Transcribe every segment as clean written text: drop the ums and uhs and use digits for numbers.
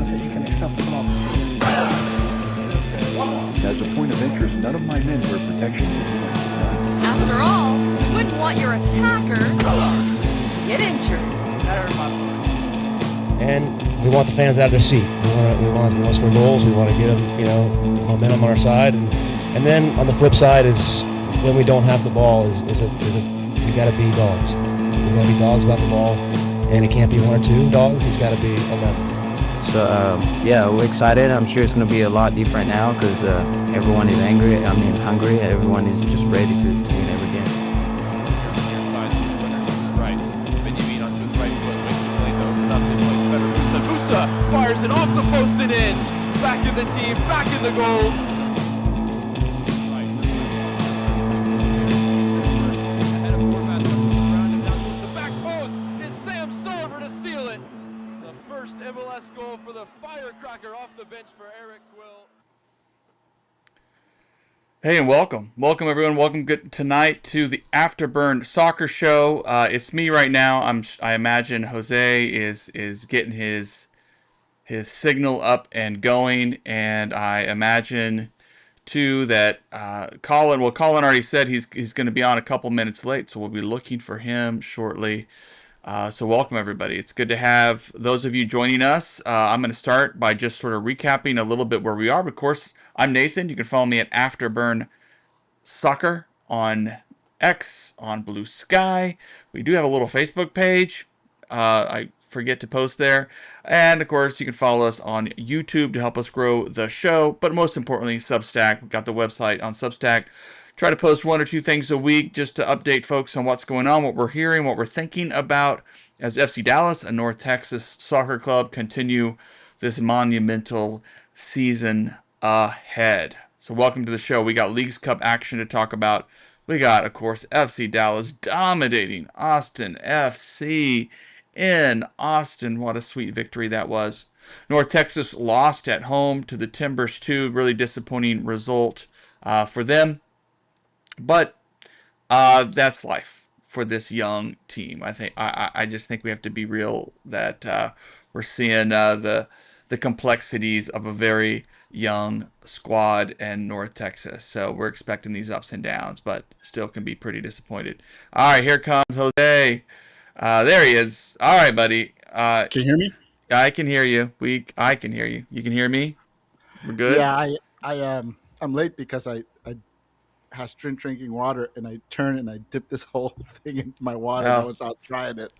se dedican a esa forma. As a point of interest, none of my men wear protection. After all, you wouldn't want your attacker to get injured. And we want the fans out of their seat. We want to score goals. We want to get them, momentum on our side. And then on the flip side is when we don't have the ball we got to be dogs. We got to be dogs about the ball, and it can't be one or two dogs. It's got to be 11. So we're excited. I'm sure it's going to be a lot different now because everyone is hungry. Everyone is just ready to win every game. Near side, runners to his right. Benjamin onto his right foot. Waiting lane to open up. Then plays better. Musa fires it off the post and in. Back in the team. Back in the goals. Ahead of Horvat, touches around him down towards the back post. It's Sam Sullivan to seal it. The first MLS goal for the Firecracker off the bench for Eric Quill. Hey, and welcome everyone. Welcome tonight to the Afterburn Soccer Show. It's me right now. I imagine Jose is getting his signal up and going, and I imagine too that Colin. Well, Colin already said he's going to be on a couple minutes late, so we'll be looking for him shortly. So welcome everybody. It's good to have those of you joining us. I'm going to start by just sort of recapping a little bit where we are. Of course, I'm Nathan. You can follow me at Afterburn Soccer on X, on Blue Sky. We do have a little Facebook page. I forget to post there. And of course, you can follow us on YouTube to help us grow the show. But most importantly, Substack. We've got the website on Substack. Try to post one or two things a week just to update folks on what's going on, what we're hearing, what we're thinking about as FC Dallas, a North Texas soccer club, continue this monumental season ahead. So welcome to the show. We got Leagues Cup action to talk about. We got, of course, FC Dallas dominating Austin FC in Austin. What a sweet victory that was. North Texas lost at home to the Timbers 2. Really disappointing result for them. But that's life for this young team. I just think we have to be real that we're seeing the complexities of a very young squad in North Texas. So we're expecting these ups and downs, but still can be pretty disappointed. All right, here comes Jose. There he is. All right, buddy. Can you hear me? I can hear you. I can hear you. You can hear me? We're good? Yeah, I'm late because I was drinking water and I turned and I dipped this whole thing into my water. Oh. And I was out trying it.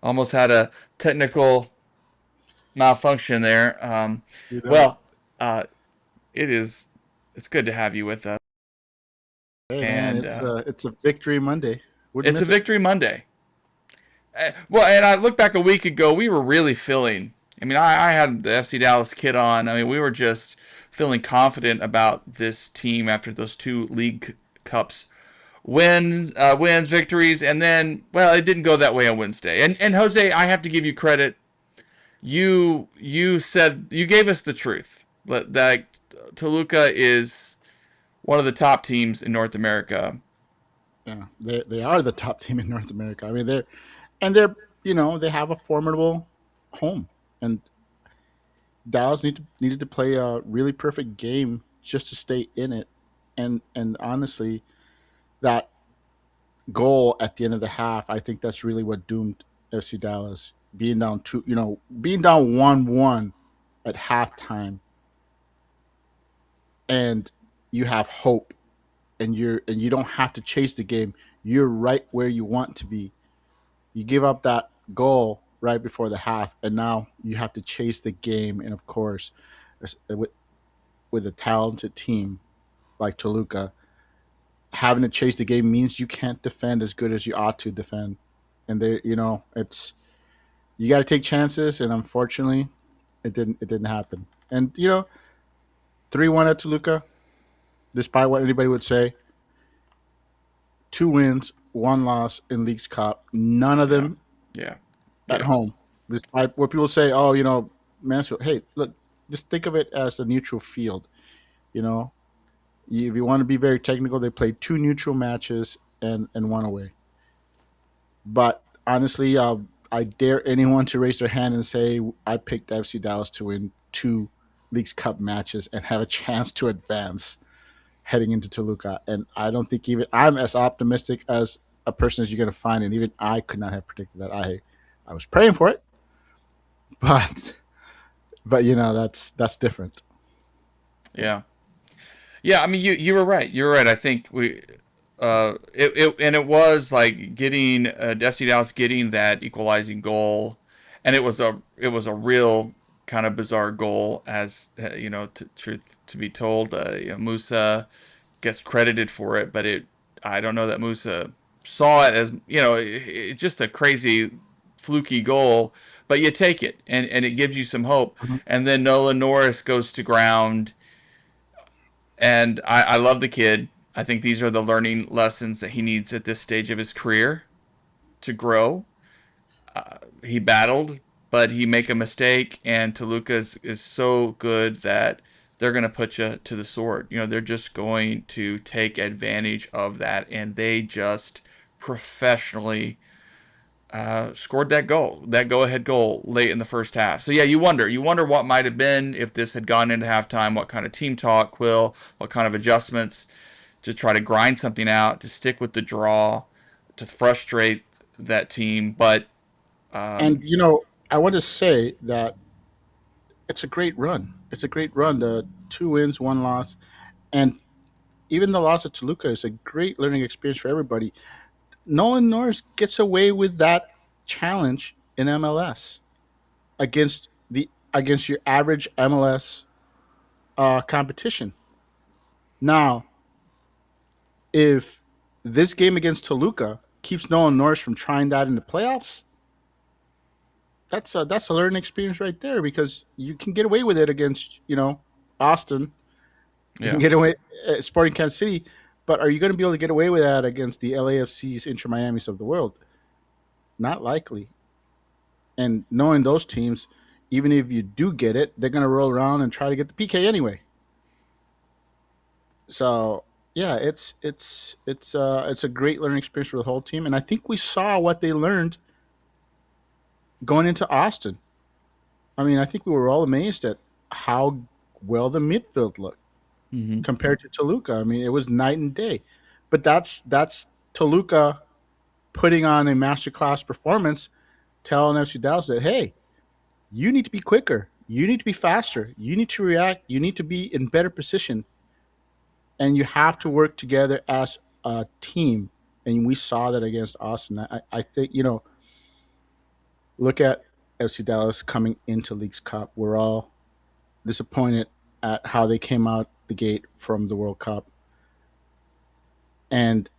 Almost had a technical malfunction there. Well, it's good to have you with us. Hey, and man, it's a victory Monday. It's a victory Monday. Well, and I look back a week ago, we were really feeling. I mean, I had the FC Dallas kit on. I mean, we were just feeling confident about this team after those two League Cups wins, victories, and then, well, it didn't go that way on Wednesday. And Jose, I have to give you credit. You said, you gave us the truth that Toluca is one of the top teams in North America. Yeah, they are the top team in North America. I mean, they're they have a formidable home, and Dallas needed to play a really perfect game just to stay in it. And honestly, that goal at the end of the half, I think that's really what doomed FC Dallas. Being down 1-1 at halftime, and you have hope, and you don't have to chase the game. You're right where you want to be. You give up that goal right before the half, and now you have to chase the game. And of course, with a talented team like Toluca, having to chase the game means you can't defend as good as you ought to defend. And you got to take chances, and unfortunately, it didn't happen. And 3-1 at Toluca, despite what anybody would say. 2 wins, 1 loss in Leagues Cup. None of them at home. Despite what people say, Mansfield. Hey, look, just think of it as a neutral field. If you want to be very technical, they played 2 neutral matches and 1 away. But honestly, I dare anyone to raise their hand and say I picked FC Dallas to win 2 Leagues Cup matches and have a chance to advance heading into Toluca. And I don't think even I'm as optimistic as a person as you're going to find, and even I could not have predicted that. I was praying for it, but that's different. Yeah. Yeah, I mean, you were right. You were right. I think it was like getting FC Dallas getting that equalizing goal, and it was a real kind of bizarre goal, as truth to be told, Musa gets credited for it, but I don't know that Musa saw it as it's just a crazy fluky goal, but you take it, and it gives you some hope, Mhm. and then Nolan Norris goes to ground. And I love the kid. I think these are the learning lessons that he needs at this stage of his career to grow. He battled, but he make a mistake, and Toluca is so good that they're going to put you to the sword. They're just going to take advantage of that, and they just professionally scored that goal, that go-ahead goal late in the first half. So yeah, you wonder what might have been if this had gone into halftime. What kind of team talk, Quill? What kind of adjustments to try to grind something out, to stick with the draw, to frustrate that team? But And I want to say that it's a great run. It's a great run. The 2 wins, 1 loss, and even the loss of Toluca is a great learning experience for everybody. Nolan Norris gets away with that challenge in MLS against your average MLS competition. Now, if this game against Toluca keeps Nolan Norris from trying that in the playoffs, that's a learning experience right there, because you can get away with it against Austin. You can yeah, get away Sporting Kansas City, but are you going to be able to get away with that against the LAFC's, Inter Miami's of the world? Not likely. And knowing those teams, even if you do get it, they're going to roll around and try to get the PK anyway. So yeah, it's a great learning experience for the whole team, and I think we saw what they learned going into Austin. I mean, I think we were all amazed at how well the midfield looked hmm compared to Toluca. I mean, it was night and day. But that's Toluca putting on a masterclass performance, telling FC Dallas that, hey, you need to be quicker, you need to be faster, you need to react, you need to be in better position, and you have to work together as a team. And we saw that against Austin. I think look at FC Dallas coming into Leagues Cup. We're all disappointed at how they came out the gate from the World Cup, and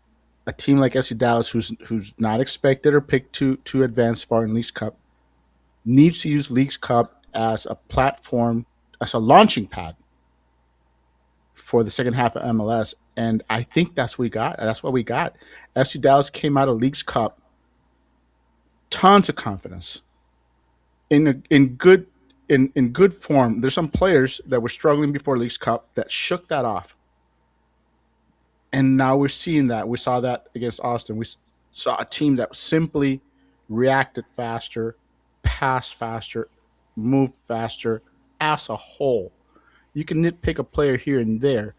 a team like FC Dallas, who's not expected or picked to advance far in Leagues Cup, needs to use Leagues Cup as a platform, as a launching pad for the second half of MLS. And I think that's what we got. That's what we got. FC Dallas came out of Leagues Cup tons of confidence, in good in good form. There's some players that were struggling before Leagues Cup that shook that off, and now we're seeing that. We saw that against Austin. We saw a team that simply reacted faster, passed faster, moved faster as a whole. You can nitpick a player here and there,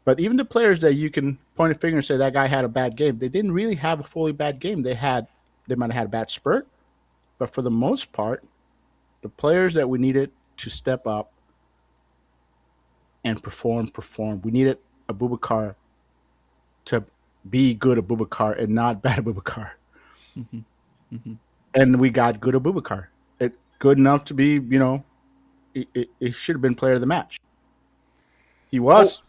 but even the players that you can point a finger and say that guy had a bad game, they didn't really have a fully bad game. They might have had a bad spurt, but for the most part, the players that we needed to step up and perform. We needed Abubakar to be good Abubakar and not bad Abubakar. hmm hmm And we got good Abubakar. Good enough to be, it should have been player of the match. He Oh, was,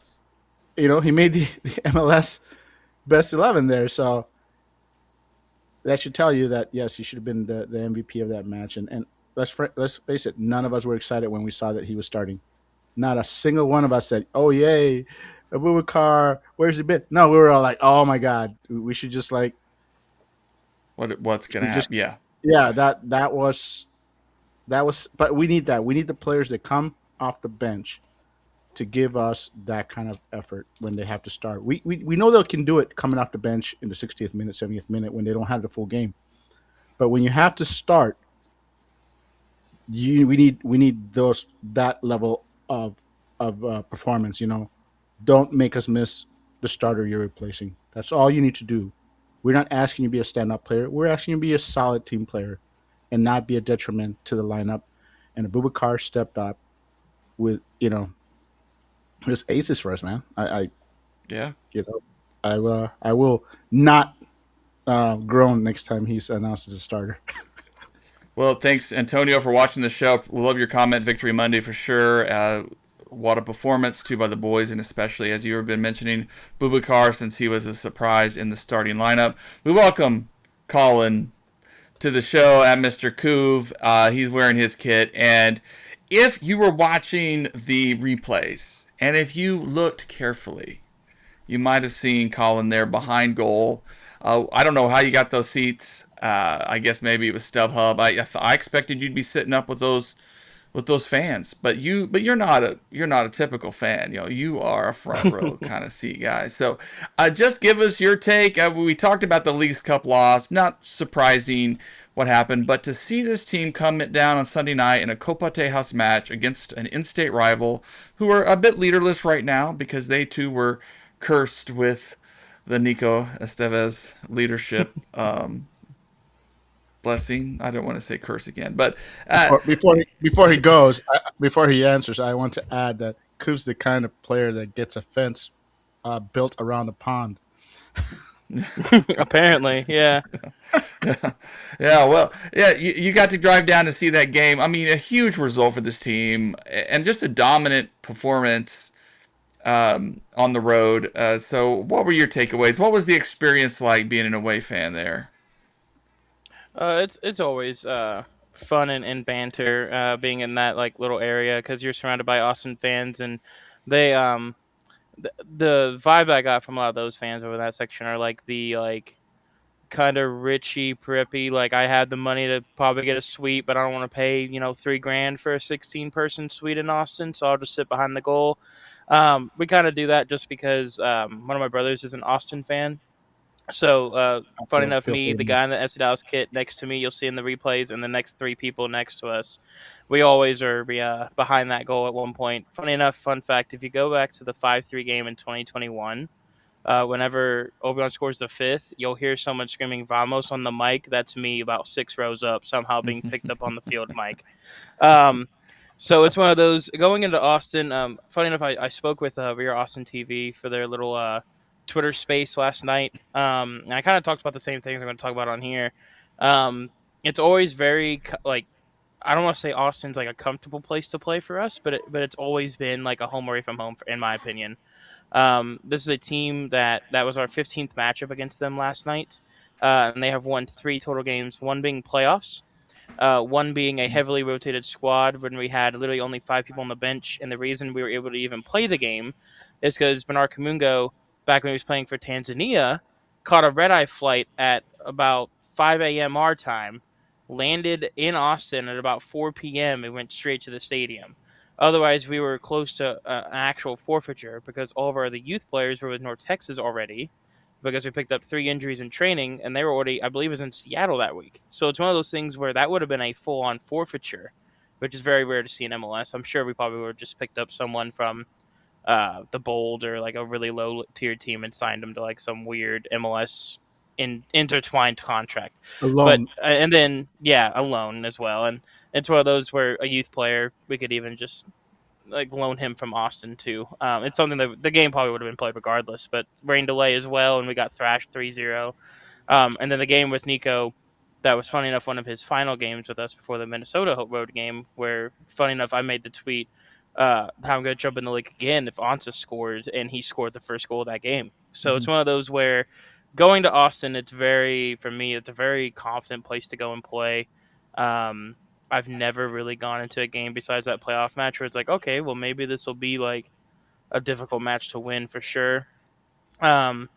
he made the MLS best 11 there. So that should tell you that, yes, he should have been the MVP of that match. And let's face it, none of us were excited when we saw that he was starting. Not a single one of us said, "Oh yay, Abubakar, where's he been?" No, we were all like, "Oh my god, we should just like what's gonna we just happen? Yeah, yeah." That was. But we need that. We need the players that come off the bench to give us that kind of effort when they have to start. We know they can do it coming off the bench in the 60th minute, 70th minute when they don't have the full game. But when you have to start, we need that level of performance. Don't make us miss the starter you're replacing. That's all you need to do. We're not asking you to be a stand-up player. We're asking you to be a solid team player and not be a detriment to the lineup. And Abubakar stepped up with his aces for us, man. I Yeah. I will not groan next time he's announced as a starter. Well, thanks, Antonio, for watching the show. We love your comment, Victory Monday, for sure. What a performance, too, by the boys, and especially, as you have been mentioning, Bubakar, since he was a surprise in the starting lineup. We welcome Colin to the show at Mr. Couve. He's wearing his kit. And if you were watching the replays, and if you looked carefully, you might have seen Colin there behind goal. I don't know how you got those seats. I guess maybe it was StubHub. I expected you'd be sitting up with those fans, but you're not a typical fan. You are a front row kind of seat guy. So just give us your take. We talked about the Leagues Cup loss. Not surprising what happened, but to see this team come down on Sunday night in a Copa Tejas match against an in-state rival who are a bit leaderless right now because they too were cursed with the Nico Estevez leadership blessing. I don't want to say curse again, but Before he answers, I want to add that Coop's the kind of player that gets a fence built around a pond. Apparently, yeah. yeah, well, yeah, you got to drive down to see that game. I mean, a huge result for this team and just a dominant performance on the road. So what were your takeaways? What was the experience like being an away fan there? It's always fun and banter being in that like little area because you're surrounded by Austin fans and they the vibe I got from a lot of those fans over that section are like the like kind of richy preppy like I had the money to probably get a suite but I don't want to pay $3,000 for a 16-person suite in Austin, so I'll just sit behind the goal. We kind of do that just because one of my brothers is an Austin fan. So, funny enough, me, the guy in the FC Dallas kit next to me, you'll see in the replays, and the next three people next to us, we always are behind that goal at one point. Funny enough, fun fact, if you go back to the 5-3 game in 2021, whenever Obion scores the fifth, you'll hear someone screaming "Vamos" on the mic. That's me about 6 rows up, somehow being picked up on the field mic. So it's one of those, going into Austin, funny enough, I spoke with Rear Austin TV for their little Twitter space last night. And I kind of talked about the same things I'm going to talk about on here. It's always very like, I don't want to say Austin's like a comfortable place to play for us, but it's always been like a home away from home, in my opinion. This is a team that was our 15th matchup against them last night, and they have won 3 total games, one being playoffs, one being a heavily rotated squad when we had literally only 5 people on the bench, and the reason we were able to even play the game is because Bernard Kamungo, back when he was playing for Tanzania, caught a red-eye flight at about 5 a.m. our time, landed in Austin at about 4 p.m. and went straight to the stadium. Otherwise, we were close to an actual forfeiture because all of our other youth players were with North Texas already because we picked up 3 injuries in training, and they were already, I believe, was in Seattle that week. So it's one of those things where that would have been a full-on forfeiture, which is very rare to see in MLS. I'm sure we probably would have just picked up someone from the Bold or like a really low tier team and signed them to like some weird MLS intertwined contract. Alone. But and then a loan as well. And it's one of those where a youth player, we could even just like loan him from Austin too. It's something that the game probably would have been played regardless, but rain delay as well, and we got thrashed 3-0. And then the game with Nico, that was funny enough one of his final games with us before the Minnesota road game, where funny enough I made the tweet, how I'm going to jump in the league again if Ansa scored, and he scored the first goal of that game. So it's one of those where going to Austin, it's a very confident place to go and play. I've never really gone into a game besides that playoff match where it's like, okay, well maybe this will be like a difficult match to win for sure. I'm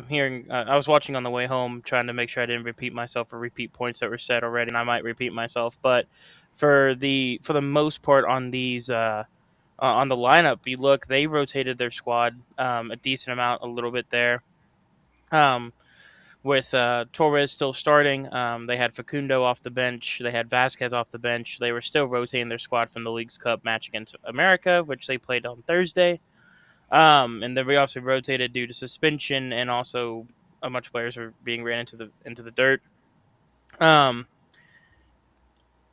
hearing. I was watching on the way home, trying to make sure I didn't repeat myself or repeat points that were said already, and I might repeat myself. But for the most part on these on the lineup, you look, they rotated their squad a decent amount, a little bit there. with Torres still starting. They had Facundo off the bench. They had Vasquez off the bench. They were still rotating their squad from the Leagues Cup match against America, which they played on Thursday. And then we also rotated due to suspension, and also a bunch of players were being ran into the dirt.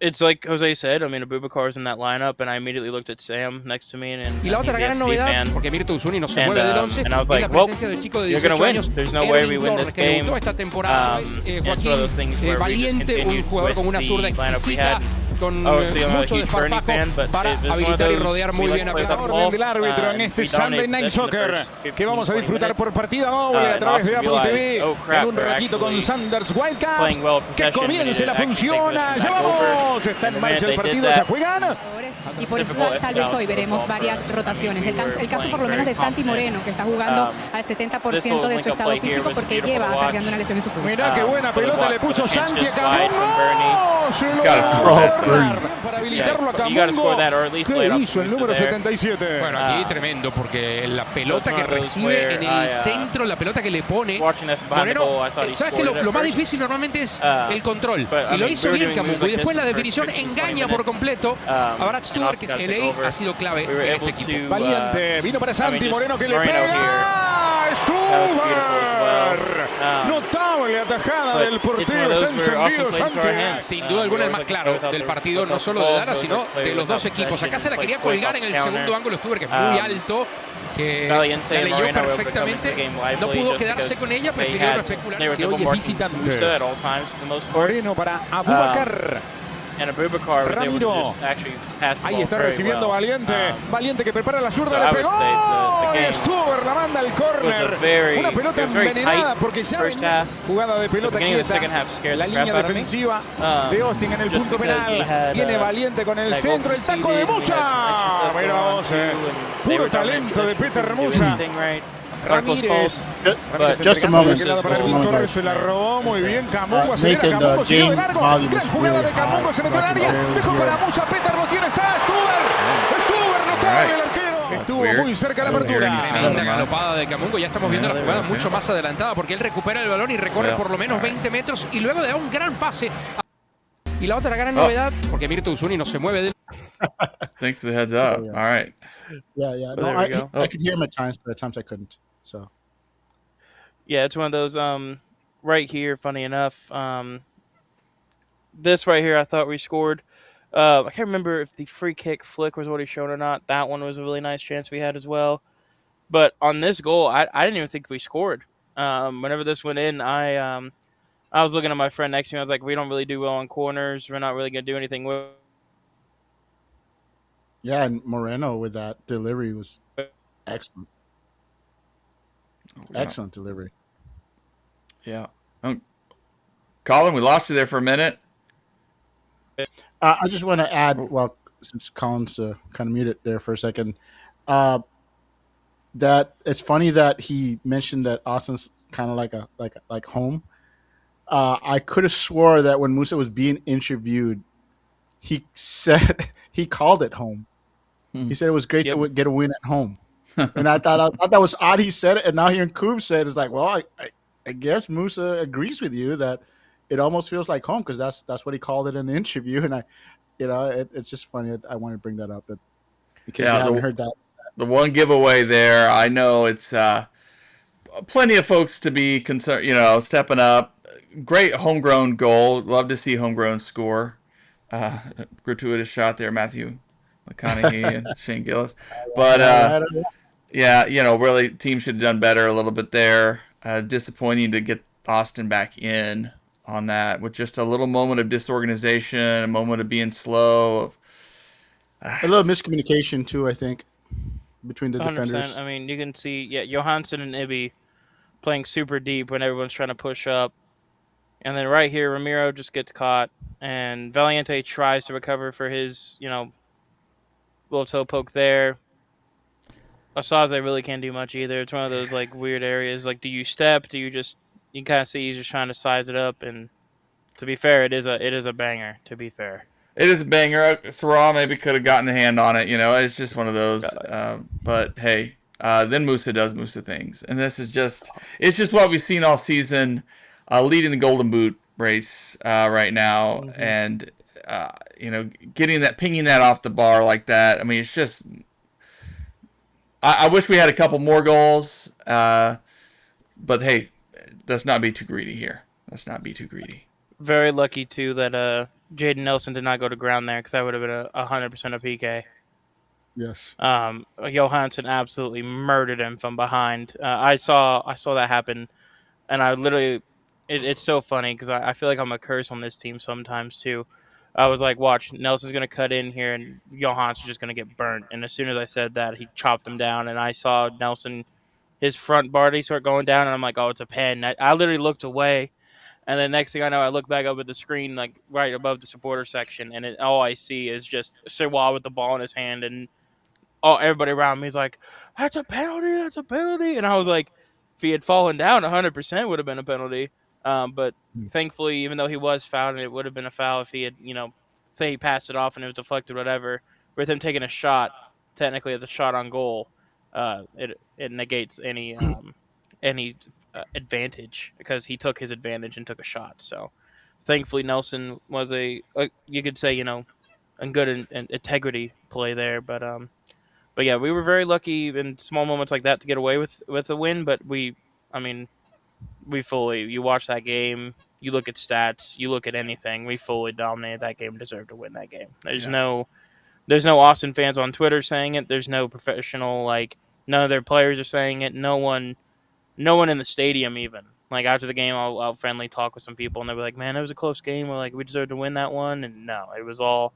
It's like Jose said. I mean, Abubakar's in that lineup, and I immediately looked at Sam next to me, and Y la otra gran novedad, porque Mirto Usuni no se mueve del 11, and I was es like, la well, presencia del chico de you're gonna 18 win. años, There's no way we Erwin win this Torres, que debutó game. esta temporada. Es And it's one of those things where we just Valiente, un continued jugador with con una the zurda lineup we exquisita, had. con Obviously, I'm not a mucho huge Bernie desparpajo fan, but para it was one of habilitar y those rodear muy we bien like a to play Pedro. the ball, del árbitro en este we Sunday dominate Night possession the Soccer first 15, que vamos a 20 disfrutar minutes. por partida doble a And través de also Apple realized, TV oh crap, en un they're ratito con actually Sanders Whitecaps. playing well Que possession. comience la Actually función. take this ¡Ya back over. vamos! Está en And the marcha minute el they did partido, that, se juegan. Y por eso Typical tal vez Escalante hoy veremos football varias for us. rotaciones. We were El caso playing por lo menos very de Santi confident. Moreno, que está jugando al This 70% little de su link-up estado play here físico was porque beautiful lleva to watch. cargando una lesión en su pulso. Mirá qué buena For the pelota block, le puso for the chance Santi a just wide from Bernie. Camungo. Se lo Gotta va a score that. guardar para habilitarlo a You gotta score that, or Camungo. at least lay it ¿Qué up hizo el to número there. 77? Bueno, aquí tremendo, porque la pelota que recibe en el centro, la pelota que le pone Watching that behind the Moreno, goal, I thought he sabes que scored it lo at más first. difícil normalmente es el control, but, I y lo mean, hizo we were bien doing moves Camungo, y like después this la for definición 15, 20 engaña por minutes. completo a Brad Stewart, que Oscar se took leí over. ha sido clave We were en este able equipo. to, Valiente, vino para Santi just Moreno que le Moreno pega. That was beautiful as well. Notable atajada del But it's one portero, of está those where also encendido played into our Santi. hands. Sin duda alguna el más claro del partido, no solo de Lara, sino de los dos equipos. Acá se la quería colgar en el segundo ángulo Stewart, que es muy alto, que la leyó perfectamente, no pudo quedarse con ella, prefirió no especular. Que hoy es visitante. Moreno para Abubakar. And Abubakar was able Ramiro. to just actually pass the Ahí ball está very recibiendo well. Valiente. Valiente que prepara la zurda, so I le would pegó. say the Y game Stuber la manda al was a córner. very- Una pelota it was very envenenada tight porque ya first venía half. jugada de pelota The beginning of the second quieta. half scared La the línea crap out of me. defensiva de Austin en el Just punto because we penal. had, Viene Valiente con el that goal centro, el taco de conceded, we had some Musa. extra stuff Mira going on vos, too, and they puro were dominant talento de possession, Peter couldn't do Musa. anything right. Marcos Ramírez. But Just a moment. Para Just a Erwin moment. Torres se la robó muy bien. Camungo acelera. Nathan, Camungo se dio de James largo. volume Gran is jugada de really Camungo. high. Se metió al área. Very Dejó good. para Musa. Peter lo tiene. Está Stuber. Stuber notable el arquero. Estuvo weird. muy cerca de la I don't hear apertura. any Tremenda sound. galopada de Camungo, ya estamos viendo la jugada mucho más adelantada, porque él recupera el balón y recorre por lo menos 20 metros y luego da un gran pase. Y la otra gran novedad, porque Mirto Usuni no se mueve del... Thanks for the heads up. All right. Yeah, yeah. Well, No, there we go. I could hear him at times, but at times I couldn't. So Yeah, it's one of those. Right here, funny enough, this right here, I thought we scored. I can't remember if the free kick flick was already shown or not. That one was a really nice chance we had as well. But on this goal, I didn't even think we scored. Whenever this went in, I was looking at my friend next to me. I was like, we don't really do well on corners. We're not really gonna do anything with. yeah, and Moreno with that delivery was excellent. Yeah. Excellent delivery. Yeah. Colin, we lost you there for a minute. I just want to add, well, since Colin's kind of muted there for a second, that it's funny that he mentioned that Austin's kind of like home. I could have swore that when Musa was being interviewed, he said he called it home. He said it was great to get a win at home, and I thought that was odd. He said it, and now hearing Koob said it's like, well, I guess Musa agrees with you that it almost feels like home because that's what he called it in the interview, and it's just funny. I want to bring that up, but because you haven't heard that. The one giveaway there, I know it's plenty of folks to be concerned, stepping up. Great homegrown goal. Love to see homegrown score. Gratuitous shot there, Matthew McConaughey and Shane Gillis. But yeah, really, team should have done better a little bit there. Disappointing to get Austin back in on that with just a little moment of disorganization, a moment of being slow. A little miscommunication too, I think, between the 100%. defenders. I mean, you can see, Johansson and Ibi playing super deep when everyone's trying to push up. And then right here, Ramiro just gets caught, and Valiente tries to recover for his, little toe poke there. Osaze really can't do much either. It's one of those, weird areas. Do you step? Do you just... You can kind of see he's just trying to size it up, and to be fair, it is a banger, to be fair. It is a banger. Sarah maybe could have gotten a hand on it. It's just one of those. But hey, then Musa does Musa things, and it's just what we've seen all season. leading the Golden Boot race right now, and pinging that off the bar like that. I mean, it's just. I wish we had a couple more goals, but hey, let's not be too greedy here. Let's not be too greedy. Very lucky too that Jaden Nelson did not go to ground there, because that would have been 100% a PK. Yes. Johansson absolutely murdered him from behind. I saw that happen, and I literally, it's so funny because I feel like I'm a curse on this team sometimes too. I was like, watch, Nelson's going to cut in here, and Johansson's just going to get burnt. And as soon as I said that, he chopped him down, and I saw Nelson, his front body start going down, and I'm like, oh, it's a pen. I literally looked away, and then next thing I know, I look back up at the screen, like right above the supporter section, and all I see is just Serwa with the ball in his hand, and everybody around me is like, that's a penalty, that's a penalty. And I was like, if he had fallen down, 100% would have been a penalty. But thankfully, even though he was fouled, and it would have been a foul if he had, say he passed it off and it was deflected, whatever, with him taking a shot, technically it's a shot on goal, it negates any advantage, because he took his advantage and took a shot. So thankfully, Nelson was you could say, a good integrity play there. But yeah, we were very lucky in small moments like that to get away with a win. But you watch that game, you look at stats, you look at anything, we fully dominated that game and deserved to win that game. There's no Austin fans on Twitter saying it. There's no professional, none of their players are saying it. No one in the stadium even. Like after the game, I'll friendly talk with some people, and they'll be like, man, it was a close game. We're like, we deserved to win that one. And no, it was all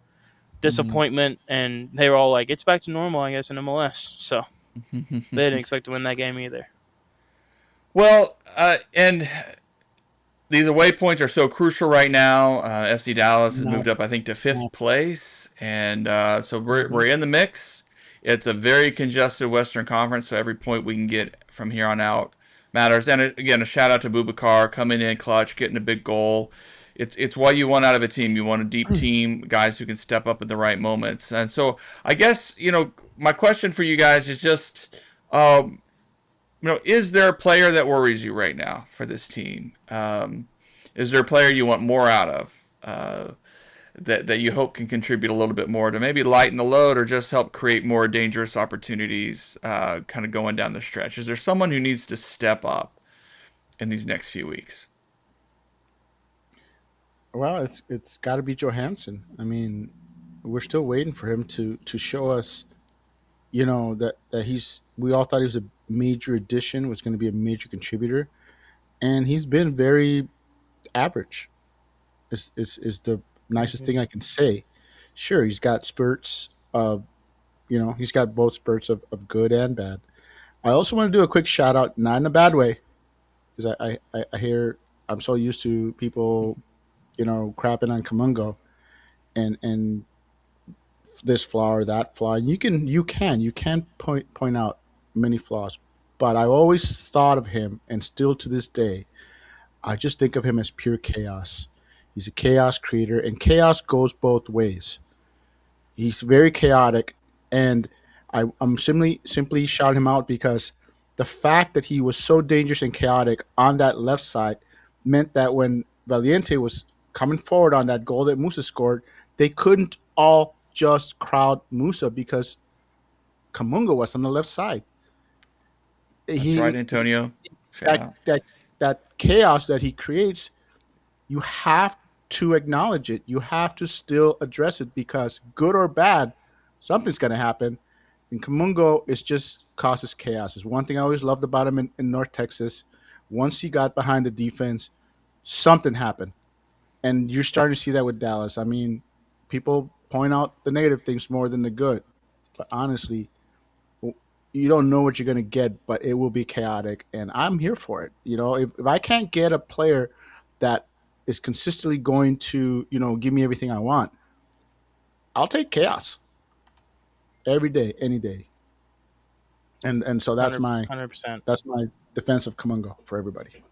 disappointment, and they were all like, it's back to normal, I guess, in MLS. So they didn't expect to win that game either. Well, and these away points are so crucial right now. FC Dallas has moved up, I think, to 5th place, and so we're in the mix. It's a very congested Western Conference, so every point we can get from here on out matters. And again, a shout out to Boubacar coming in clutch, getting a big goal. It's what you want out of a team. You want a deep team, guys who can step up at the right moments. And so I guess, my question for you guys is just, is there a player that worries you right now for this team? Is there a player you want more out of that you hope can contribute a little bit more to maybe lighten the load or just help create more dangerous opportunities kind of going down the stretch? Is there someone who needs to step up in these next few weeks? Well, it's got to be Johansson. I mean, we're still waiting for him to show us, that we all thought he was a major addition, was going to be a major contributor, and he's been very average. Is the nicest thing I can say. Sure, he's got spurts of, he's got both spurts of good and bad. I also want to do a quick shout out, not in a bad way, because I hear, I'm so used to people, crapping on Kamungo and this flaw or that flaw. And you can point out many flaws, but I've always thought of him, and still to this day, I just think of him as pure chaos. He's a chaos creator, and chaos goes both ways. He's very chaotic, and I'm simply shouting him out because the fact that he was so dangerous and chaotic on that left side meant that when Valiente was coming forward on that goal that Musa scored, they couldn't all just crowd Musa because Kamunga was on the left side. That's right, Antonio. That chaos that he creates, you have to acknowledge it. You have to still address it, because good or bad, something's going to happen. And Kamungo is just causes chaos. It's one thing I always loved about him in North Texas. Once he got behind the defense, something happened. And you're starting to see that with Dallas. I mean, people point out the negative things more than the good. But honestly, you don't know what you're going to get, but it will be chaotic. And I'm here for it. If I can't get a player that is consistently going to, give me everything I want, I'll take chaos every day, any day. And so that's 100%. That's my defense of Kamungo for everybody.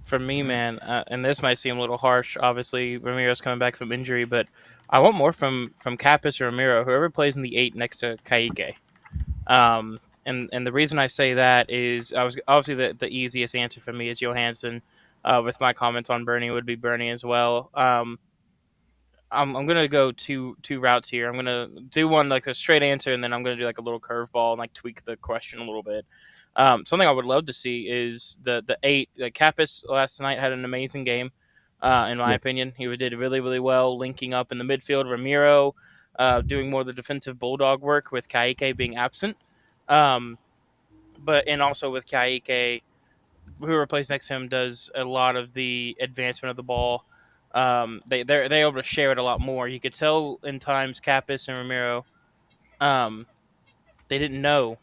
For me, man, and this might seem a little harsh. Obviously, Ramiro's coming back from injury, but I want more from Kappas or Ramiro, whoever plays in the 8 next to Kaique. And the reason I say that is, obviously the easiest answer for me is Johansson. with my comments on Bernie would be Bernie as well. I'm gonna go two routes here. I'm gonna do one like a straight answer, and then I'm gonna do like a little curveball and like tweak the question a little bit. Something I would love to see is the eight. Kappas last night had an amazing game, in my opinion. He did really really well, linking up in the midfield. Ramiro doing more of the defensive bulldog work with Kaike being absent, but and also with Kaike, whoever plays next to him does a lot of the advancement of the ball. They're able to share it a lot more. You could tell in times Kappas and Ramiro, they didn't know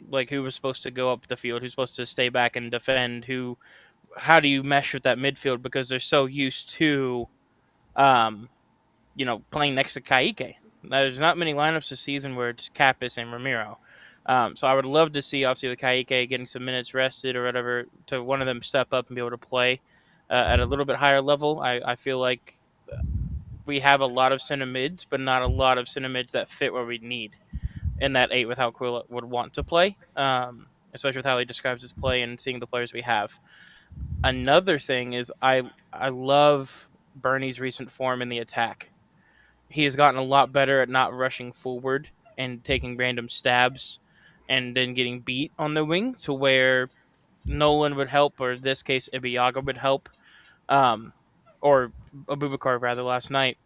like who was supposed to go up the field, who's supposed to stay back and defend, how do you mesh with that midfield because they're so used to, playing next to Kaike. There's not many lineups this season where it's Kappas and Ramiro. So I would love to see, obviously, with Kaike getting some minutes rested or whatever, to one of them step up and be able to play at a little bit higher level. I feel like we have a lot of center mids, but not a lot of center mids that fit what we need in that eight with how Quill would want to play, especially with how he describes his play and seeing the players we have. Another thing is I love Bernie's recent form in the attack. He has gotten a lot better at not rushing forward and taking random stabs and then getting beat on the wing to where Nolan would help, or in this case, Ibiaga would help, or Abubakar rather last night.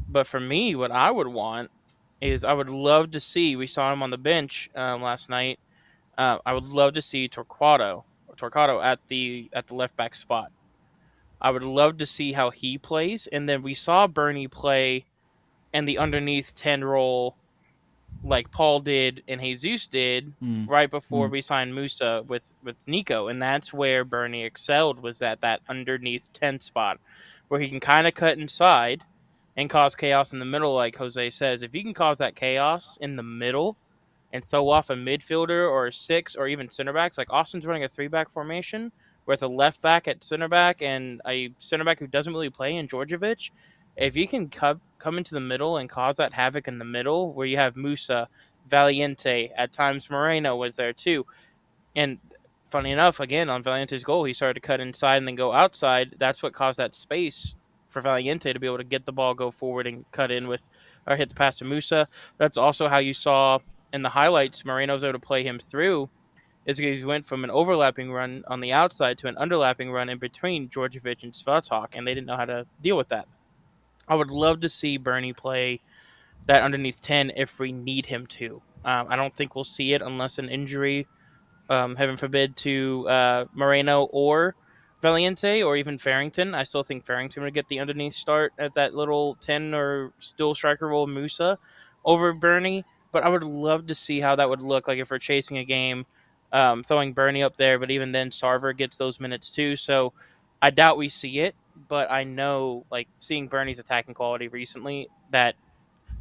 But for me, what I would want is I would love to see, we saw him on the bench last night, I would love to see Torquato at the left back spot. I would love to see how he plays, and then we saw Bernie play in the underneath 10 role like Paul did and Jesus did right before we signed Musa with Nico, and that's where Bernie excelled, was that underneath 10 spot where he can kind of cut inside and cause chaos in the middle, like Jose says. If you can cause that chaos in the middle and throw off a midfielder or a six or even center backs, like Austin's running a 3-back formation with a left back at center back and a center back who doesn't really play in Djordjevic. If you can come into the middle and cause that havoc in the middle, where you have Musa, Valiente, at times Moreno was there too. And funny enough, again, on Valiente's goal, he started to cut inside and then go outside. That's what caused that space for Valiente to be able to get the ball, go forward, and cut in with, or hit the pass to Musa. That's also how you saw in the highlights Moreno was able to play him through, is he went from an overlapping run on the outside to an underlapping run in between Djordjevic and Svatok, and they didn't know how to deal with that. I would love to see Bernie play that underneath 10 if we need him to. I don't think we'll see it unless an injury, heaven forbid, to Moreno or Valiente or even Farrington. I still think Farrington would get the underneath start at that little 10 or still striker role Musa over Bernie. But I would love to see how that would look like if we're chasing a game, throwing Bernie up there. But even then, Sarver gets those minutes too. So I doubt we see it. But I know, like, seeing Bernie's attacking quality recently, that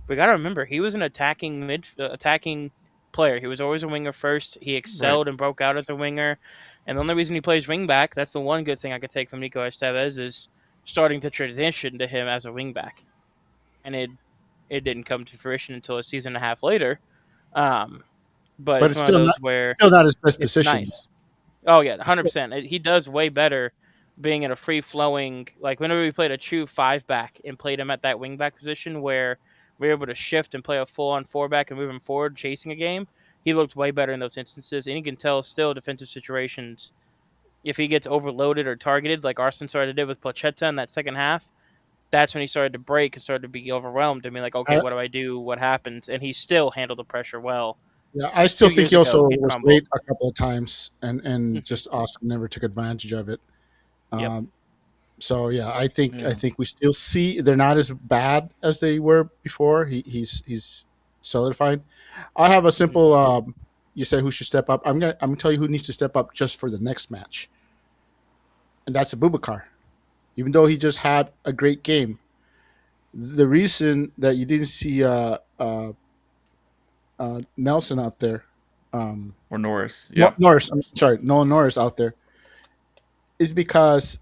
we got to remember he was an attacking player. He was always a winger first. He excelled and broke out as a winger. And the only reason he plays wing back, that's the one good thing I could take from Nico Estevez, is starting to transition to him as a wing back. And it didn't come to fruition until a season and a half later. But it's one of those where still not his best position. Nice. Oh yeah, 100%. He does way better being in a free-flowing, like whenever we played a true 5-back and played him at that wing-back position where we were able to shift and play a full-on 4-back and move him forward chasing a game, he looked way better in those instances. And you can tell still defensive situations, if he gets overloaded or targeted like Arsene started to do with Pochetta in that second half, that's when he started to break and started to be overwhelmed. I mean, like, okay, what do I do? What happens? And he still handled the pressure well. Yeah, I still think he also was late a couple of times and just Austin never took advantage of it. So yeah, I think we still see they're not as bad as they were before. He's solidified. I have a simple. You said who should step up. I'm gonna tell you who needs to step up just for the next match, and that's Abubakar. Even though he just had a great game, the reason that you didn't see Nelson out there, or Norris, Norris. I'm sorry, Nolan Norris out there, is because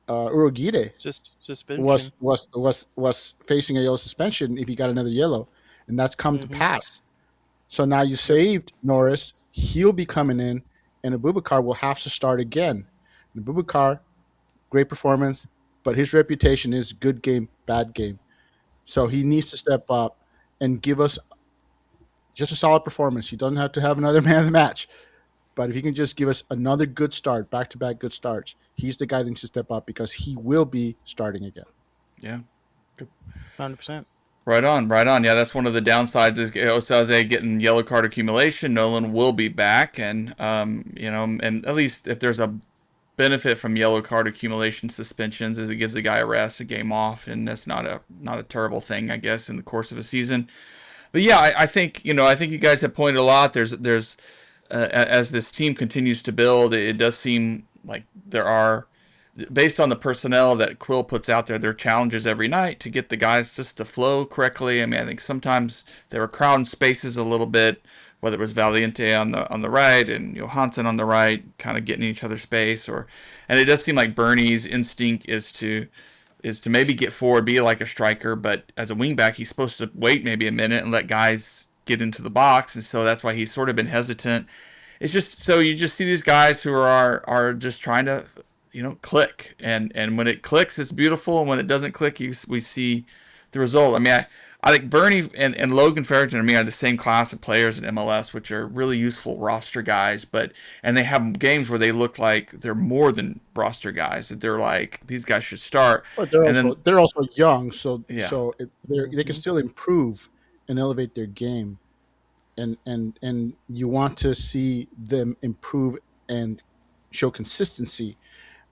Urugide just suspension was facing a yellow suspension if he got another yellow, and that's come to pass. So now you saved Norris. He'll be coming in, and Abubakar will have to start again. Bubakar, great performance, but his reputation is good game, bad game. So he needs to step up and give us just a solid performance. He doesn't have to have another man of the match, but if he can just give us another good start, back to back good starts, he's the guy that needs to step up because he will be starting again. Yeah. 100%. Right on, right on. Yeah, that's one of the downsides is Osaze getting yellow card accumulation. Nolan will be back, and and at least if there's a benefit from yellow card accumulation suspensions, is it gives a guy a rest, a game off, and that's not a terrible thing, I guess, in the course of a season. But yeah, I think you guys have pointed a lot. There's as this team continues to build, it does seem like there are, based on the personnel that Quill puts out there, there are challenges every night to get the guys just to flow correctly. I mean, I think sometimes they were crowding spaces a little bit, whether it was Valiente on the right and Johansson on the right, kind of getting in each other's space, and it does seem like Bernie's instinct is to maybe get forward, be like a striker, but as a wingback, he's supposed to wait maybe a minute and let guys get into the box, and so that's why he's sort of been hesitant. It's just so you just see these guys who are just trying to click, and when it clicks, it's beautiful, and when it doesn't click, we see the result. I mean, I think Bernie and Logan Farrington, I mean, are the same class of players in MLS, which are really useful roster guys, and they have games where they look like they're more than roster guys, that they're like, these guys should start. But And they're also young, so Yeah. they can still improve and elevate their game, and you want to see them improve and show consistency.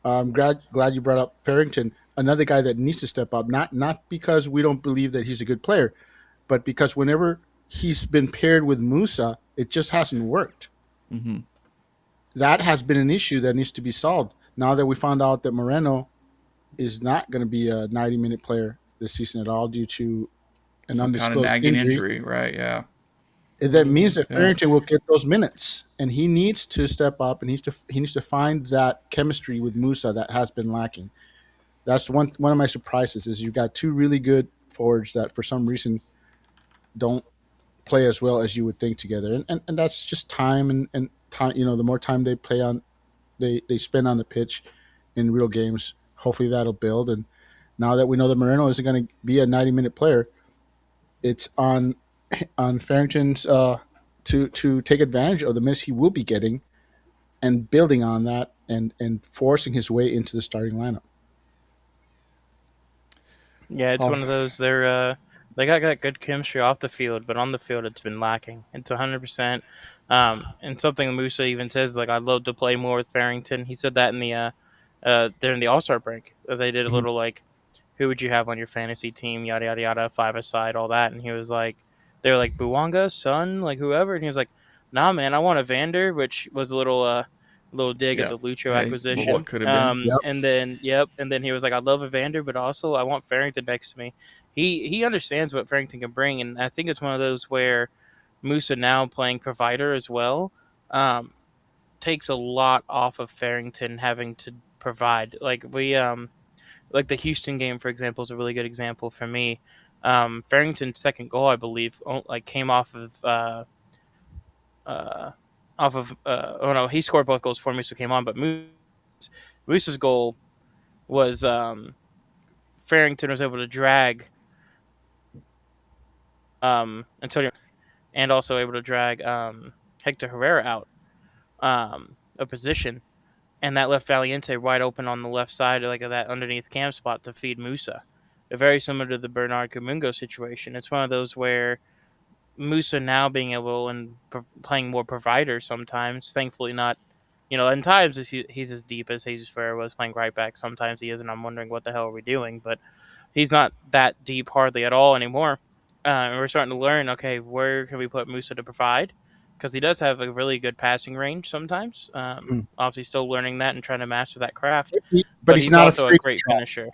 I'm glad you brought up Farrington, another guy that needs to step up. Not because we don't believe that he's a good player, but because whenever he's been paired with Musa, it just hasn't worked. Mm-hmm. That has been an issue that needs to be solved. Now that we found out that Moreno is not going to be a 90-minute player this season at all due to an some undisclosed kind of nagging injury, right? Yeah. that means that Yeah. Farrington will get those minutes, and he needs to step up, and he needs to find that chemistry with Musa that has been lacking. That's one of my surprises is you've got two really good forwards that for some reason don't play as well as you would think together, and that's just time and time. The more time they play on, they spend on the pitch in real games. Hopefully that'll build. And now that we know that Moreno isn't going to be a 90-minute player, it's on Farrington's to take advantage of the minutes he will be getting, and building on that and forcing his way into the starting lineup. Yeah, it's one of those. They got good chemistry off the field, but on the field it's been lacking. It's 100%. And something Musa even says, like, I'd love to play more with Farrington. He said that in the during the All-Star break. They did a little like, who would you have on your fantasy team? Yada yada yada, five-a-side, all that. And he was like, they were like Buwanga, Son, like whoever. And he was like, nah, man, I want a Vander, which was a little dig at the Lucho acquisition. What could have been. And then he was like, I love Evander, but also I want Farrington next to me. He understands what Farrington can bring, and I think it's one of those where Musa now playing provider as well takes a lot off of Farrington having to provide. Like like the Houston game, for example, is a really good example for me. Farrington's second goal, I believe, came off of oh no, he scored both goals before Musa came on, but Musa's goal was Farrington was able to drag Antonio, and also able to drag Hector Herrera out a position, and that left Valiente wide open on the left side, like of that underneath cam spot to feed Musa. Very similar to the Bernard Kumungo situation. It's one of those where Musa now being able and playing more provider sometimes, thankfully not, in times he's as deep as Jesus Ferreira was playing right back. Sometimes he isn't. I'm wondering what the hell are we doing, but he's not that deep hardly at all anymore. And we're starting to learn, okay, where can we put Musa to provide? Because he does have a really good passing range sometimes. Obviously still learning that and trying to master that craft. But he's not also a great finisher.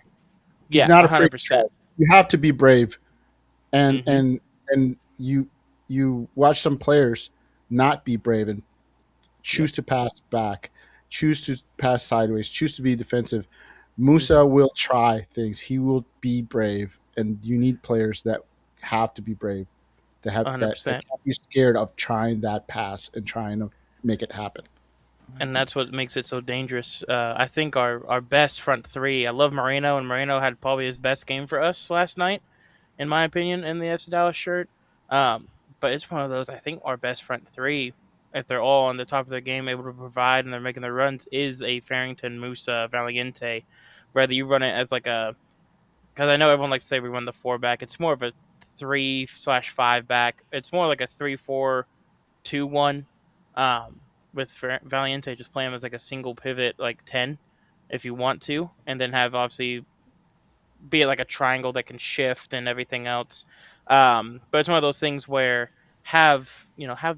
He's not 100%. You have to be brave, and and you watch some players not be brave and choose to pass back, choose to pass sideways, choose to be defensive. Musa will try things. He will be brave, and you need players that have to be brave, that can't be scared of trying that pass and trying to make it happen. and that's what makes it so dangerous. I think our best front three. I love Moreno, and Moreno had probably his best game for us last night, in my opinion, in the FC Dallas shirt. Um, but it's one of those. I think our best front three, if they're all on the top of their game, able to provide, and they're making their runs, is a Farrington, Musa, Valiente. Whether you run it as like a, because I know everyone likes to say we run the 4 back. It's more of a 3/5 back. It's more like a 3-4-2-1. With Valiente, just play him as like a single pivot, like 10, if you want to, and then have obviously be it like a triangle that can shift and everything else. But it's one of those things where have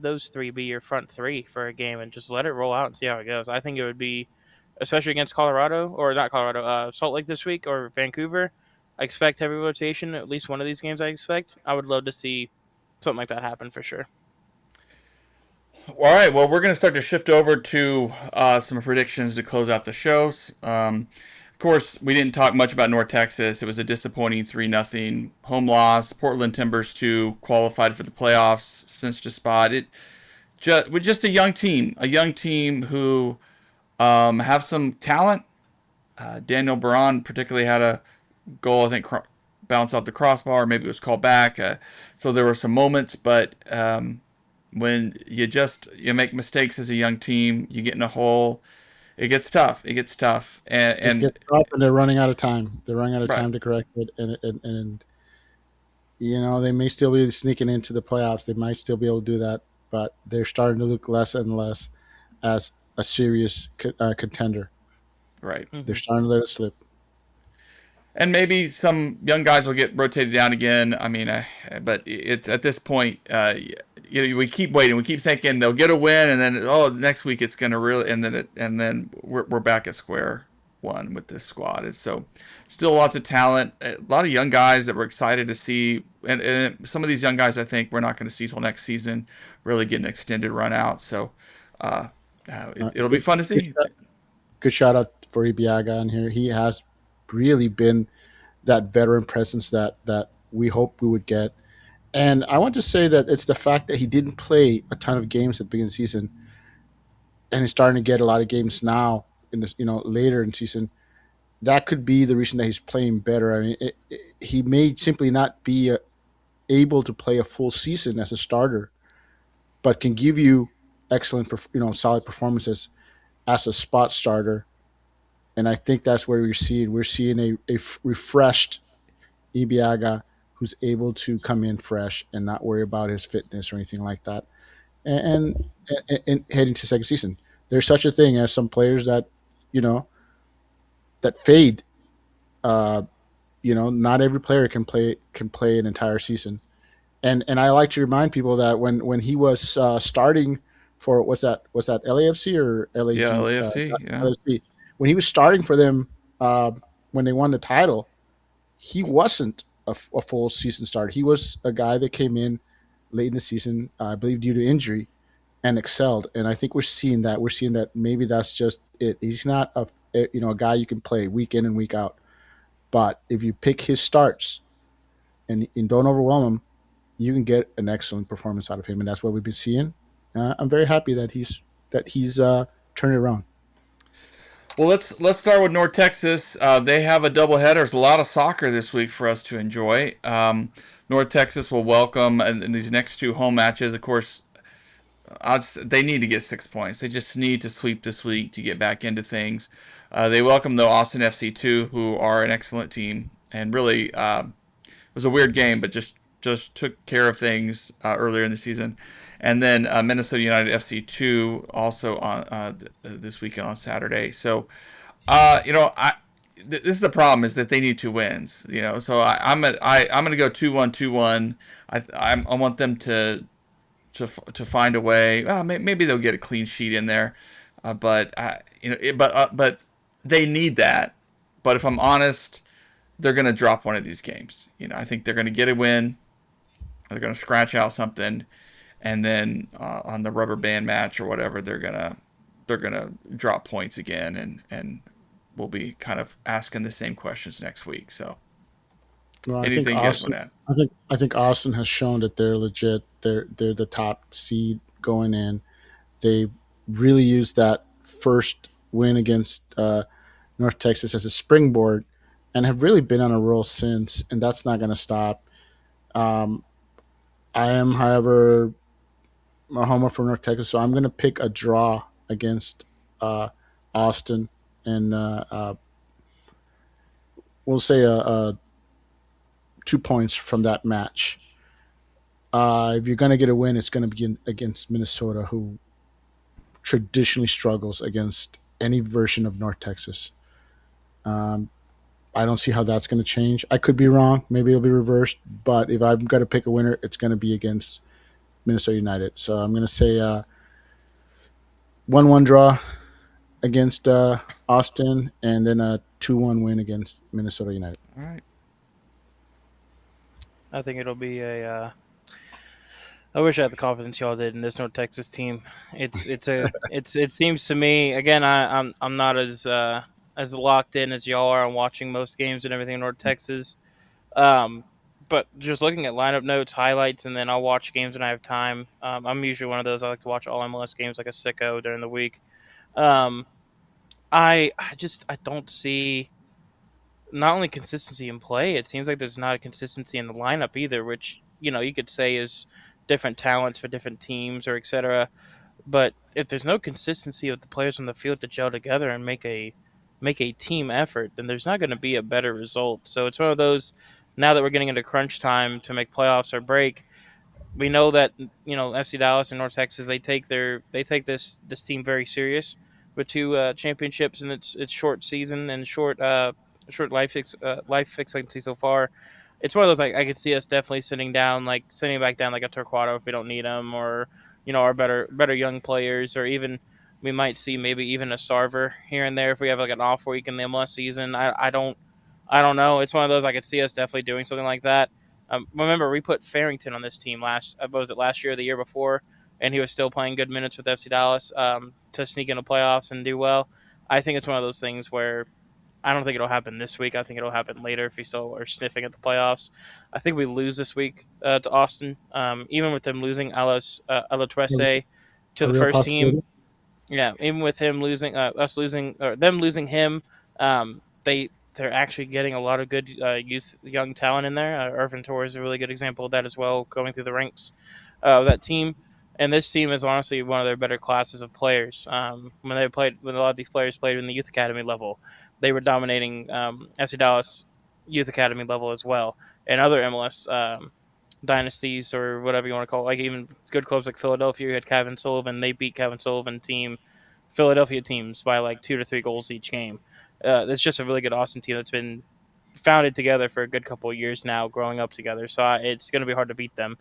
those three be your front three for a game and just let it roll out and see how it goes. I think it would be, especially against Colorado, or not Colorado, Salt Lake this week, or Vancouver. I expect heavy rotation, at least one of these games. I would love to see something like that happen for sure. All right, well, we're going to start to shift over to some predictions to close out the shows. Of course, we didn't talk much about North Texas. It was a disappointing 3-0 home loss. Portland Timbers 2 qualified for the playoffs, cinched a spot. We're just a young team who have some talent. Daniel Baran particularly had a goal, I think, bounce off the crossbar. Maybe it was called back. So there were some moments, but when you make mistakes as a young team, you get in a hole, it gets tough. And it gets tough, and they're running out of time. They're running out of time to correct it, and they may still be sneaking into the playoffs. They might still be able to do that, but they're starting to look less and less as a serious contender. Right. They're starting to let it slip. And maybe some young guys will get rotated down again. I mean, but it's at this point, we keep waiting. We keep thinking they'll get a win, and then next week it's going to really, and then we're back at square one with this squad. And so, still lots of talent, a lot of young guys that we're excited to see, and some of these young guys I think we're not going to see till next season really get an extended run out. So, it'll be fun to see. Good shout out for Ibiaga in here. He has really been that veteran presence that we hoped we would get. And I want to say that it's the fact that he didn't play a ton of games at the beginning of the season, and he's starting to get a lot of games now in this, later in the season. That could be the reason that he's playing better. I mean, he may simply not be able to play a full season as a starter, but can give you excellent, solid performances as a spot starter. And I think that's where we're seeing a refreshed Ibiaga who's able to come in fresh and not worry about his fitness or anything like that. And heading to second season, there's such a thing as some players that that fade. Not every player can play an entire season. And I like to remind people that when he was starting for what's that LAFC or LAG? Yeah, LAFC. LAFC. When he was starting for them when they won the title, he wasn't a full season starter. He was a guy that came in late in the season, I believe, due to injury, and excelled. And I think we're seeing that. We're seeing that maybe that's just it. He's not a guy you can play week in and week out. But if you pick his starts and don't overwhelm him, you can get an excellent performance out of him, and that's what we've been seeing. I'm very happy that he's turned it around. Well, let's start with North Texas. They have a doubleheader. There's a lot of soccer this week for us to enjoy. North Texas will welcome in these next 2 home matches. Of course, they need to get 6 points. They just need to sweep this week to get back into things. They welcome the Austin FC2, who are an excellent team, and really it was a weird game, but just took care of things earlier in the season. And then Minnesota United FC2 also on this weekend on Saturday. So, this is the problem, is that they need 2 wins. So I'm gonna go 2-1, 2-1. I want them to find a way. Well, maybe they'll get a clean sheet in there, but they need that. But if I'm honest, they're gonna drop one of these games. I think they're gonna get a win. They're gonna scratch out something. And then on the rubber band match or whatever, they're gonna drop points again, and we'll be kind of asking the same questions next week. So, anything you guys want to add? I think Austin has shown that they're legit. They're the top seed going in. They really used that first win against North Texas as a springboard, and have really been on a roll since, and that's not going to stop. I am, however, a homer for North Texas, so I'm going to pick a draw against Austin, and we'll say a 2 points from that match. If you're going to get a win, it's going to be against Minnesota, who traditionally struggles against any version of North Texas. I don't see how that's going to change. I could be wrong. Maybe it'll be reversed. But if I've got to pick a winner, it's going to be against Minnesota United. So I'm going to say 1-1 draw against Austin, and then a 2-1 win against Minnesota United. All right. I think it'll be a. I wish I had the confidence y'all did in this North Texas team. It seems to me, again, I'm not as locked in as y'all are on watching most games and everything in North Texas. But just looking at lineup notes, highlights, and then I'll watch games when I have time. I'm usually one of those. I like to watch all MLS games like a sicko during the week. I don't see not only consistency in play. It seems like there's not a consistency in the lineup either, which you could say is different talents for different teams or etc. But if there's no consistency with the players on the field to gel together and make a team effort, then there's not going to be a better result. So it's one of those. Now that we're getting into crunch time to make playoffs or break, we know that FC Dallas and North Texas they take this team very serious with 2 championships in its short season and short life expectancy so far. It's one of those I could see us definitely sitting back down like a Torquato if we don't need them, or our better young players, or even we might see maybe even a Sarver here and there if we have like an off week in the MLS season. I don't know. It's one of those I could see us definitely doing something like that. Remember, we put Farrington on this team last year or the year before, and he was still playing good minutes with FC Dallas to sneak into playoffs and do well. I think it's one of those things where I don't think it'll happen this week. I think it'll happen later if we still are sniffing at the playoffs. I think we lose this week to Austin, even with them losing Alatrese to the first team. Yeah, even with him losing, us losing, or them losing him, they're actually getting a lot of good young talent in there. Irvin Torres is a really good example of that as well, going through the ranks of that team. And this team is honestly one of their better classes of players. When a lot of these players played in the youth academy level, they were dominating FC Dallas youth academy level as well, and other MLS dynasties or whatever you want to call it. Like even good clubs like Philadelphia, you had Kevin Sullivan. They beat Kevin Sullivan Philadelphia teams by like 2 to 3 goals each game. It's just a really good Austin team that's been founded together for a good couple of years now, growing up together. So it's going to be hard to beat them.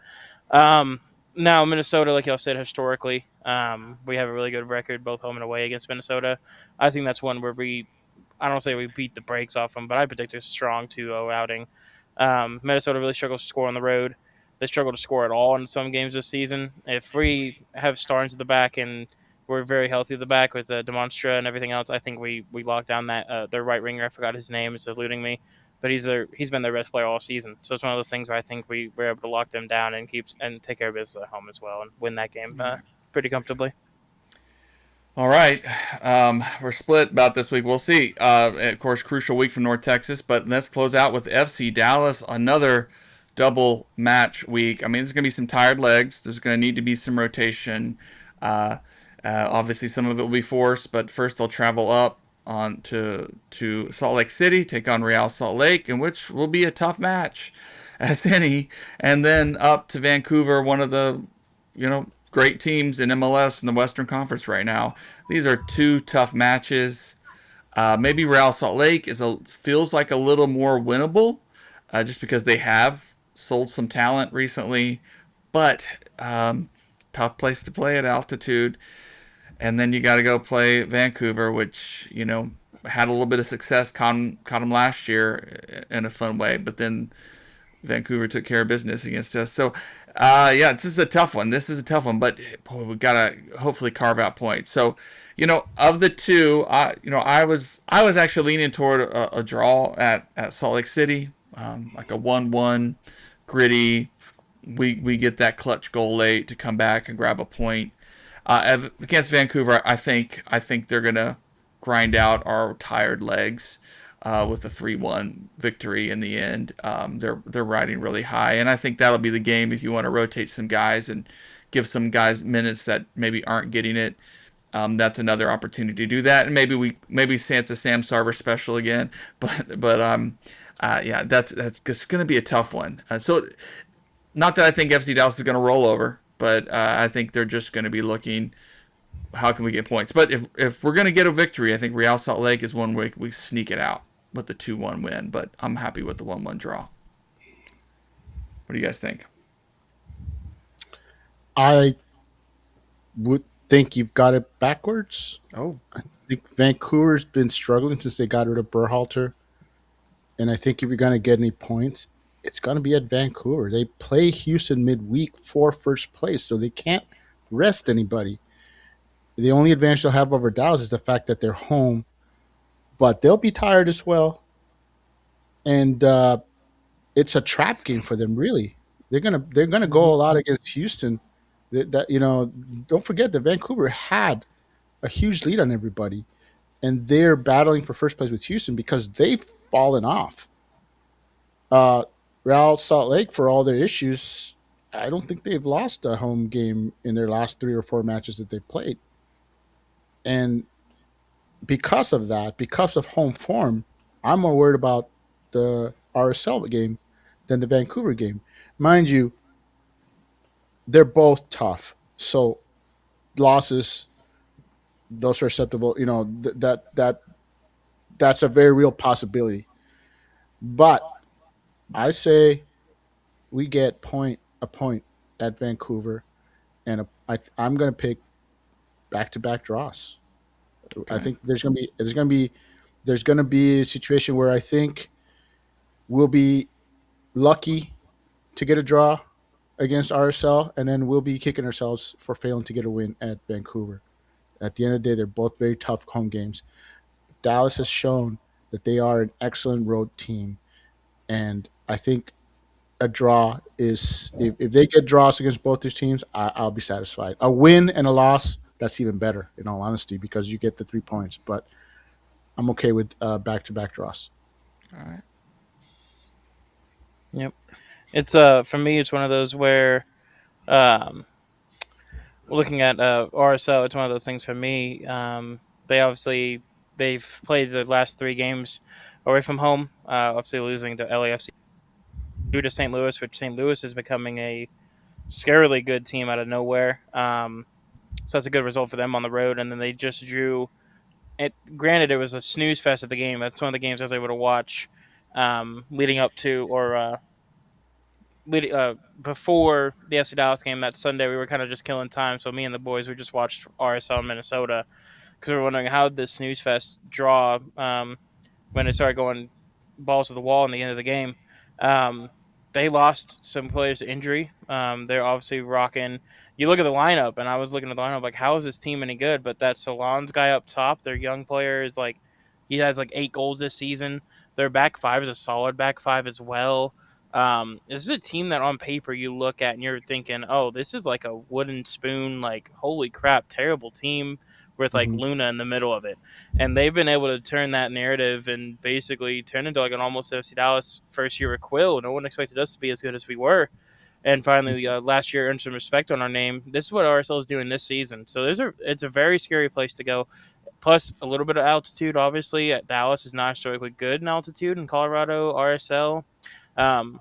Now, Minnesota, like y'all said, historically, we have a really good record, both home and away against Minnesota. I think that's one where I don't say we beat the brakes off them, but I predict a strong 2-0 outing. Minnesota really struggles to score on the road. They struggle to score at all in some games this season. If we have Starnes at the back and we're very healthy at the back with Demonstra and everything else, I think we lock down that their right winger. I forgot his name; it's eluding me, but he's been their best player all season. So it's one of those things where I think we're able to lock them down and take care of business at home as well and win that game pretty comfortably. All right. We're split about this week. We'll see. Of course, crucial week for North Texas, but let's close out with FC Dallas, another double match week. I mean, there's going to be some tired legs. There's going to need to be some rotation. Obviously, some of it will be forced, but first they'll travel up on to Salt Lake City, take on Real Salt Lake, and which will be a tough match as any, and then up to Vancouver, one of the great teams in MLS in the Western Conference right now. These are 2 tough matches. Maybe Real Salt Lake feels like a little more winnable, just because they have sold some talent recently, but tough place to play at altitude. And then you got to go play Vancouver, which had a little bit of success, caught them last year in a fun way, but then Vancouver took care of business against us. So, this is a tough one. But boy, we gotta hopefully carve out points. So, of the 2, I was actually leaning toward a draw at Salt Lake City, like a 1-1, gritty. We get that clutch goal late to come back and grab a point. Against Vancouver, I think they're gonna grind out our tired legs with a 3-1 victory in the end. They're riding really high, and I think that'll be the game if you want to rotate some guys and give some guys minutes that maybe aren't getting it. That's another opportunity to do that, and maybe Santa Sam Sarver special again. But yeah, that's just going to be a tough one. So, not that I think FC Dallas is going to roll over, but I think they're just going to be looking, how can we get points? But if we're going to get a victory, I think Real Salt Lake is one way we sneak it out with the 2-1 win. But I'm happy with the 1-1 draw. What do you guys think? I would think you've got it backwards. Oh, I think Vancouver's been struggling since they got rid of Berhalter. And I think if you're going to get any points, it's going to be at Vancouver. They play Houston midweek for first place, so they can't rest anybody. The only advantage they'll have over Dallas is the fact that they're home, but they'll be tired as well. And it's a trap game for them, really. They're gonna go a lot against Houston. Don't forget that Vancouver had a huge lead on everybody, and they're battling for first place with Houston because they've fallen off. Uh, Real Salt Lake, for all their issues, I don't think they've lost a home game in their last 3 or 4 matches that they've played. And because of that, because of home form, I'm more worried about the RSL game than the Vancouver game. Mind you, they're both tough. So losses, those are acceptable. That's a very real possibility. But I say we get a point at Vancouver, and I'm going to pick back-to-back draws. okay. I think there's going to be a situation where I think we'll be lucky to get a draw against RSL, and then we'll be kicking ourselves for failing to get a win at Vancouver. At the end of the day, they're both very tough home games. Dallas has shown that they are an excellent road team, and I think a draw is if they get draws against both these teams, I'll be satisfied. A win and a loss, that's even better, in all honesty, because you get the 3 points. But I'm okay with back-to-back draws. All right. Yep. It's for me, it's one of those where looking at RSL, it's one of those things for me. They've played the last 3 games away from home. Obviously losing to LAFC to St. Louis, which St. Louis is becoming a scarily good team out of nowhere. So that's a good result for them on the road. And then they just drew. Granted, it was a snooze fest at the game. That's one of the games I was able to watch leading up to before the FC Dallas game that Sunday. We were kind of just killing time. So me and the boys, we just watched RSL in Minnesota because we were wondering how did this snooze fest draw when it started going balls to the wall in the end of the game. They lost some players to injury. They're obviously rocking. You look at the lineup, and I was looking at the lineup like, how is this team any good? But that Solans guy up top, their young player, is like, he has like 8 goals this season. Their back five is a solid back five as well. This is a team that on paper you look at and you're thinking, oh, this is like a wooden spoon, like, holy crap, terrible team with like Luna in the middle of it. And they've been able to turn that narrative and basically turn into like an almost FC Dallas first year with Quill. No one expected us to be as good as we were. And finally, last year earned some respect on our name. This is what RSL is doing this season. So it's a very scary place to go. Plus a little bit of altitude, obviously. Dallas is not historically good in altitude in Colorado, RSL.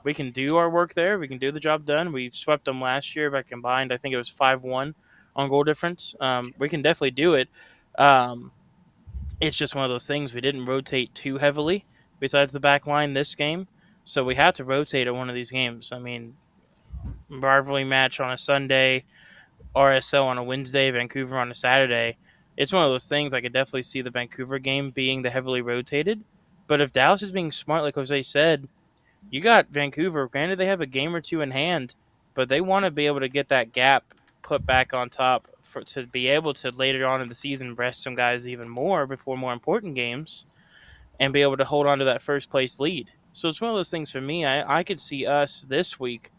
We can do our work there. We can do the job done. We swept them last year by combined, I think it was 5-1 on goal difference. We can definitely do it. It's just one of those things. We didn't rotate too heavily besides the back line this game. So we had to rotate at one of these games. I mean, rivalry match on a Sunday, RSL on a Wednesday, Vancouver on a Saturday. It's one of those things. I could definitely see the Vancouver game being the heavily rotated. But if Dallas is being smart, like Jose said, you got Vancouver. Granted, they have a game or two in hand, but they want to be able to get that gap put back on top to be able to later on in the season rest some guys even more before more important games and be able to hold on to that first place lead. So it's one of those things for me. I could see us this week,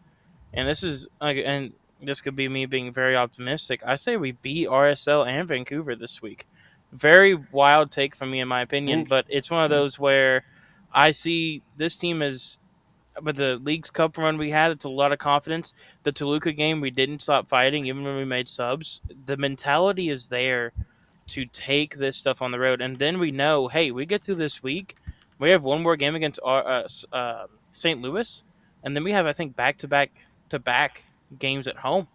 and this is and this could be me being very optimistic. I say we beat RSL and Vancouver this week. Very wild take from me, in my opinion, but it's one of those where I see this team as, with the League's Cup run we had, it's a lot of confidence. The Toluca game, we didn't stop fighting even when we made subs. The mentality is there to take this stuff on the road, and then we know, hey, we get through this week. We have one more game against St. Louis, and then we have, I think, back-to-back games at home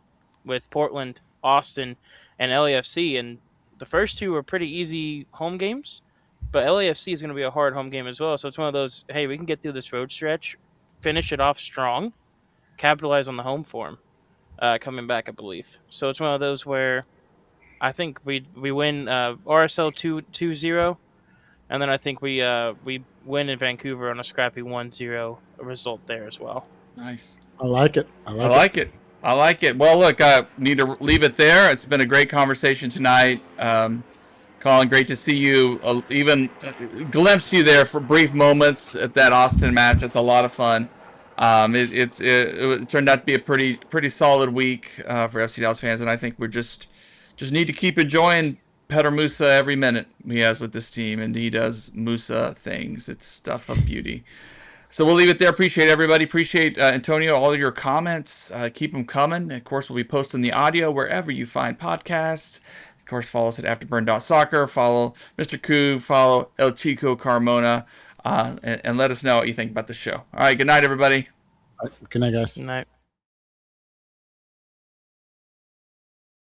with Portland, Austin, and LAFC, and the first two are pretty easy home games, but LAFC is going to be a hard home game as well. So it's one of those, hey, we can get through this road stretch, finish it off strong, capitalize on the home form coming back, I believe. So it's one of those where I think we win RSL 2-0, and then I think we win in Vancouver on a scrappy 1-0 result there as well. Nice. I like it. I like it. Well, look, I need to leave it there. It's been a great conversation tonight. Colin, great to see you. Even glimpse you there for brief moments at that Austin match. It's a lot of fun. It turned out to be a pretty solid week for FC Dallas fans, and I think we're just need to keep enjoying Petr Musa every minute he has with this team, and he does Musa things. It's stuff of beauty. So we'll leave it there. Appreciate everybody. Appreciate, Antonio, all of your comments. Keep them coming. Of course, we'll be posting the audio wherever you find podcasts. Of course, follow us at afterburn.soccer. Follow Mr. Koo. Follow El Chico Carmona. And let us know what you think about the show. All right. Good night, everybody. Good night, guys. Good night.